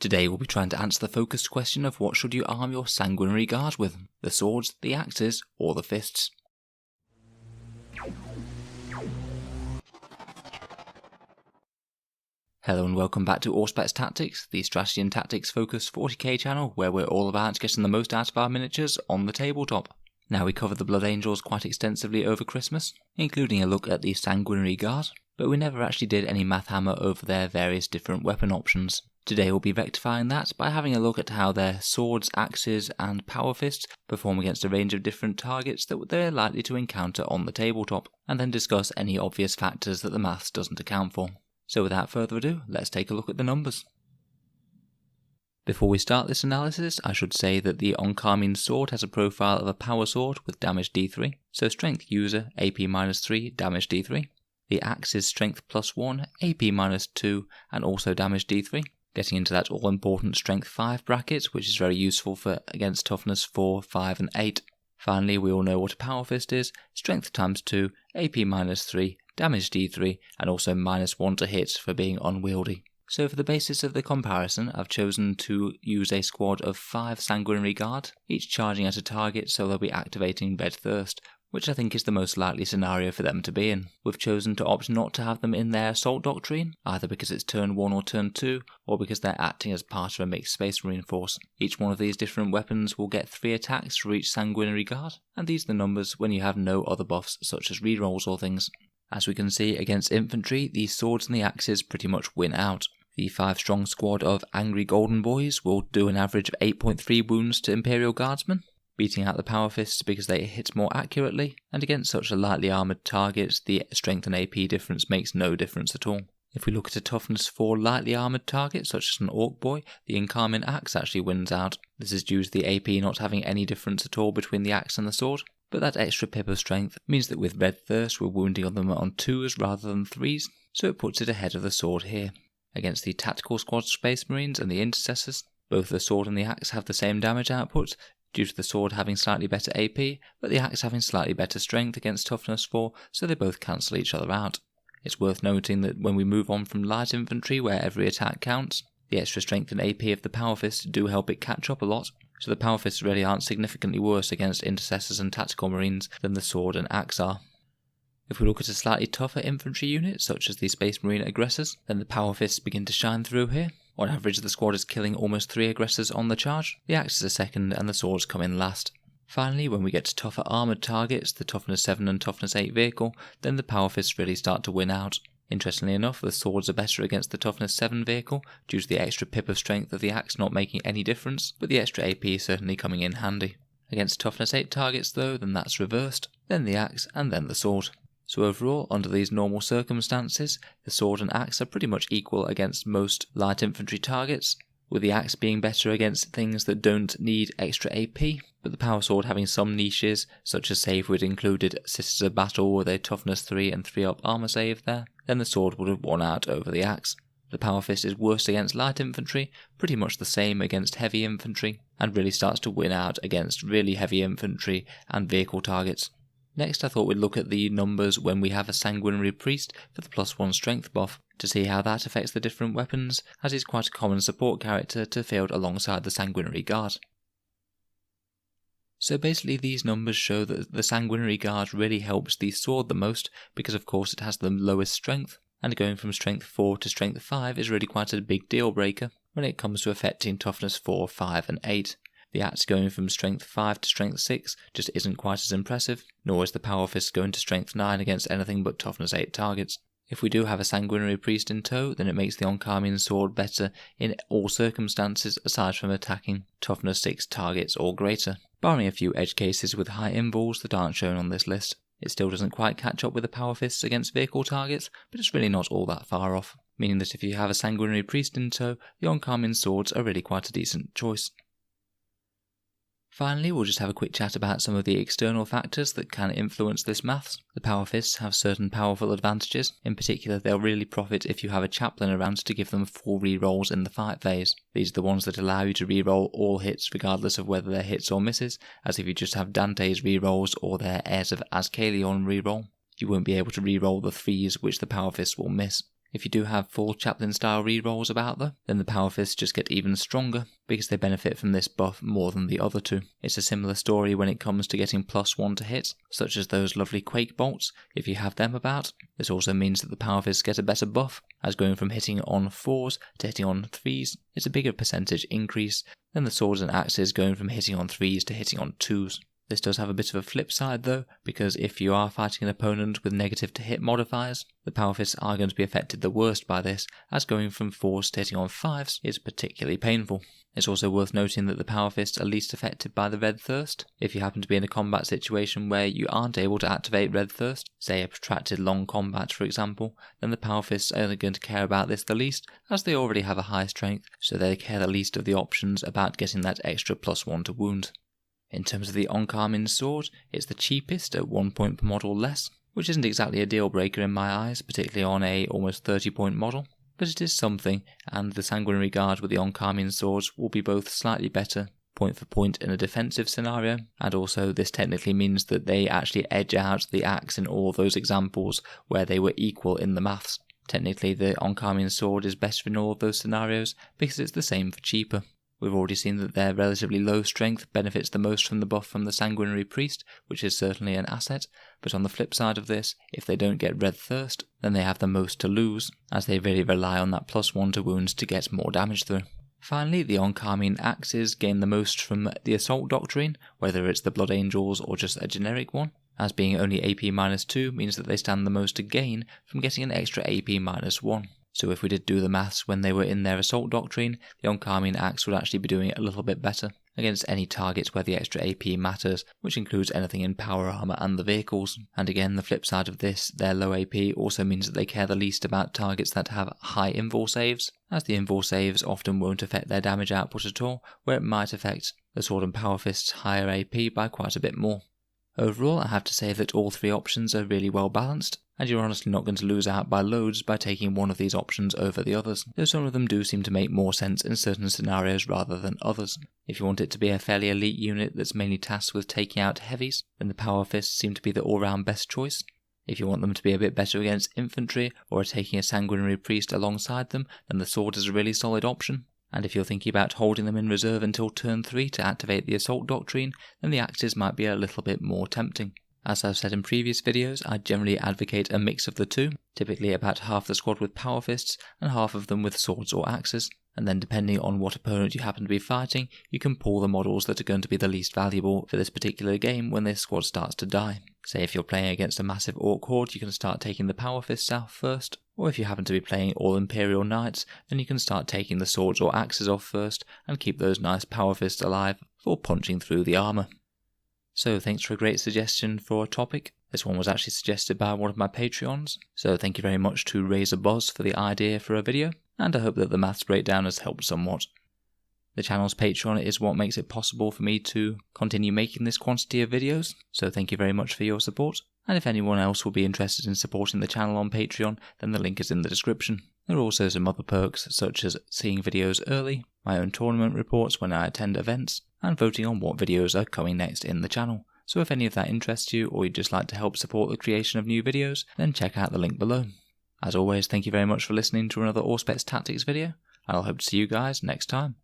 Today we'll be trying to answer the focused question of what should you arm your Sanguinary Guard with, the swords, the axes, or the fists. Hello and welcome back to Auspex Tactics, the strategy and tactics focused 40k channel where we're all about getting the most out of our miniatures on the tabletop. Now we covered the Blood Angels quite extensively over Christmas, including a look at the Sanguinary Guard, but we never actually did any math hammer over their various different weapon options. Today we'll be rectifying that by having a look at how their swords, axes and power fists perform against a range of different targets that they're likely to encounter on the tabletop, and then discuss any obvious factors that the maths doesn't account for. So without further ado, let's take a look at the numbers. Before we start this analysis, I should say that the Encarmine sword has a profile of a power sword with damage D3, so strength user AP -3, damage D3. The axe is strength +1, AP -2 and also damage D3. Getting into that all-important strength 5 bracket, which is very useful for against toughness 4, 5 and 8. Finally, we all know what a power fist is, strength ×2, AP -3, damage D3 and also -1 to hit for being unwieldy. So for the basis of the comparison, I've chosen to use a squad of 5 Sanguinary Guard, each charging at a target so they'll be activating Red Thirst, which I think is the most likely scenario for them to be in. We've chosen to opt not to have them in their assault doctrine, either because it's turn 1 or turn 2, or because they're acting as part of a mixed Space Marine force. Each one of these different weapons will get 3 attacks for each Sanguinary Guard, and these are the numbers when you have no other buffs such as rerolls or things. As we can see, against infantry, the swords and the axes pretty much win out. The 5-strong squad of Angry Golden Boys will do an average of 8.3 wounds to Imperial Guardsmen, beating out the power fists because they hit more accurately, and against such a lightly armoured target, the strength and AP difference makes no difference at all. If we look at a toughness 4 lightly armoured target, such as an Orc Boy, the Encarmine axe actually wins out. This is due to the AP not having any difference at all between the axe and the sword, but that extra pip of strength means that with Red Thirst we're wounding them on 2s rather than 3s, so it puts it ahead of the sword here. Against the Tactical Squad Space Marines and the Intercessors, both the sword and the axe have the same damage output, due to the sword having slightly better AP, but the axe having slightly better strength against toughness 4, so they both cancel each other out. It's worth noting that when we move on from light infantry where every attack counts, the extra strength and AP of the power fists do help it catch up a lot, so the power fists really aren't significantly worse against Intercessors and Tactical Marines than the sword and axe are. If we look at a slightly tougher infantry unit, such as the Space Marine aggressors, then the power fists begin to shine through here. On average, the squad is killing almost 3 aggressors on the charge, the axes are second and the swords come in last. Finally, when we get to tougher armoured targets, the toughness 7 and toughness 8 vehicle, then the power fists really start to win out. Interestingly enough, the swords are better against the toughness 7 vehicle, due to the extra pip of strength of the axe not making any difference, but the extra AP certainly coming in handy. Against toughness 8 targets though, then that's reversed, then the axe and then the sword. So overall, under these normal circumstances, the sword and axe are pretty much equal against most light infantry targets, with the axe being better against things that don't need extra AP, but the power sword having some niches, such as say if we'd included Sisters of Battle with a toughness 3 and 3 up armour save there, then the sword would have won out over the axe. The power fist is worse against light infantry, pretty much the same against heavy infantry, and really starts to win out against really heavy infantry and vehicle targets. Next I thought we'd look at the numbers when we have a Sanguinary Priest for the +1 strength buff, to see how that affects the different weapons, as it's quite a common support character to field alongside the Sanguinary Guard. So basically these numbers show that the Sanguinary Guard really helps the sword the most, because of course it has the lowest strength, and going from strength 4 to strength 5 is really quite a big deal breaker when it comes to affecting toughness 4, 5 and 8. The axe going from strength 5 to strength 6 just isn't quite as impressive, nor is the power fist going to strength 9 against anything but toughness 8 targets. If we do have a Sanguinary Priest in tow, then it makes the Encarmine sword better in all circumstances aside from attacking toughness 6 targets or greater, barring a few edge cases with high invuls that aren't shown on this list. It still doesn't quite catch up with the power fists against vehicle targets, but it's really not all that far off, meaning that if you have a Sanguinary Priest in tow, the Encarmine swords are really quite a decent choice. Finally, we'll just have a quick chat about some of the external factors that can influence this maths. The power fists have certain powerful advantages. In particular, they'll really profit if you have a chaplain around to give them full rerolls in the fight phase. These are the ones that allow you to reroll all hits regardless of whether they're hits or misses, as if you just have Dante's rerolls or their Heirs of Ascalion reroll, you won't be able to reroll the 3s which the power fists will miss. If you do have full chaplain style rerolls about though, then the power fists just get even stronger because they benefit from this buff more than the other two. It's a similar story when it comes to getting +1 to hit, such as those lovely quake bolts, if you have them about. This also means that the power fists get a better buff, as going from hitting on 4s to hitting on 3s is a bigger percentage increase than the swords and axes going from hitting on 3s to hitting on 2s. This does have a bit of a flip side though, because if you are fighting an opponent with negative to hit modifiers, the power fists are going to be affected the worst by this, as going from 4s to hitting on 5s is particularly painful. It's also worth noting that the power fists are least affected by the red thirst. If you happen to be in a combat situation where you aren't able to activate red thirst, say a protracted long combat for example, then the power fists are only going to care about this the least, as they already have a high strength, so they care the least of the options about getting that extra +1 to wound. In terms of the Encarmine sword, it's the cheapest at 1 point per model less, which isn't exactly a deal breaker in my eyes, particularly on a almost 30 point model, but it is something, and the Sanguinary guard with the Encarmine swords will be both slightly better point for point in a defensive scenario, and also this technically means that they actually edge out the axe in all those examples where they were equal in the maths. Technically the Encarmine sword is better in all of those scenarios because it's the same for cheaper. We've already seen that their relatively low strength benefits the most from the buff from the Sanguinary Priest, which is certainly an asset, but on the flip side of this, if they don't get red thirst, then they have the most to lose, as they really rely on that +1 to wounds to get more damage through. Finally, the Encarmine axes gain the most from the Assault Doctrine, whether it's the Blood Angels or just a generic one, as being only AP-2 means that they stand the most to gain from getting an extra AP-1. So if we did do the maths when they were in their Assault Doctrine, the Encarmine axe would actually be doing it a little bit better against any targets where the extra AP matters, which includes anything in power armor and the vehicles. And again, the flip side of this, their low AP also means that they care the least about targets that have high invul saves, as the invul saves often won't affect their damage output at all, where it might affect the Sword and Power Fist's higher AP by quite a bit more. Overall, I have to say that all three options are really well balanced, and you're honestly not going to lose out by loads by taking one of these options over the others, though some of them do seem to make more sense in certain scenarios rather than others. If you want it to be a fairly elite unit that's mainly tasked with taking out heavies, then the Power Fists seem to be the all-round best choice. If you want them to be a bit better against infantry, or are taking a Sanguinary Priest alongside them, then the sword is a really solid option. And if you're thinking about holding them in reserve until turn 3 to activate the Assault Doctrine, then the axes might be a little bit more tempting. As I've said in previous videos, I generally advocate a mix of the two, typically about half the squad with Power Fists and half of them with swords or axes, and then depending on what opponent you happen to be fighting, you can pull the models that are going to be the least valuable for this particular game when this squad starts to die. Say if you're playing against a massive Orc horde, you can start taking the Power Fists out first, or if you happen to be playing all Imperial Knights, then you can start taking the swords or axes off first and keep those nice Power Fists alive for punching through the armour. So thanks for a great suggestion for a topic. This one was actually suggested by one of my Patreons, so thank you very much to Razor Buzz for the idea for a video, and I hope that the maths breakdown has helped somewhat. The channel's Patreon is what makes it possible for me to continue making this quantity of videos, so thank you very much for your support, and if anyone else will be interested in supporting the channel on Patreon, then the link is in the description. There are also some other perks, such as seeing videos early, my own tournament reports when I attend events, and voting on what videos are coming next in the channel. So if any of that interests you, or you'd just like to help support the creation of new videos, then check out the link below. As always, thank you very much for listening to another Auspex Tactics video, and I'll hope to see you guys next time.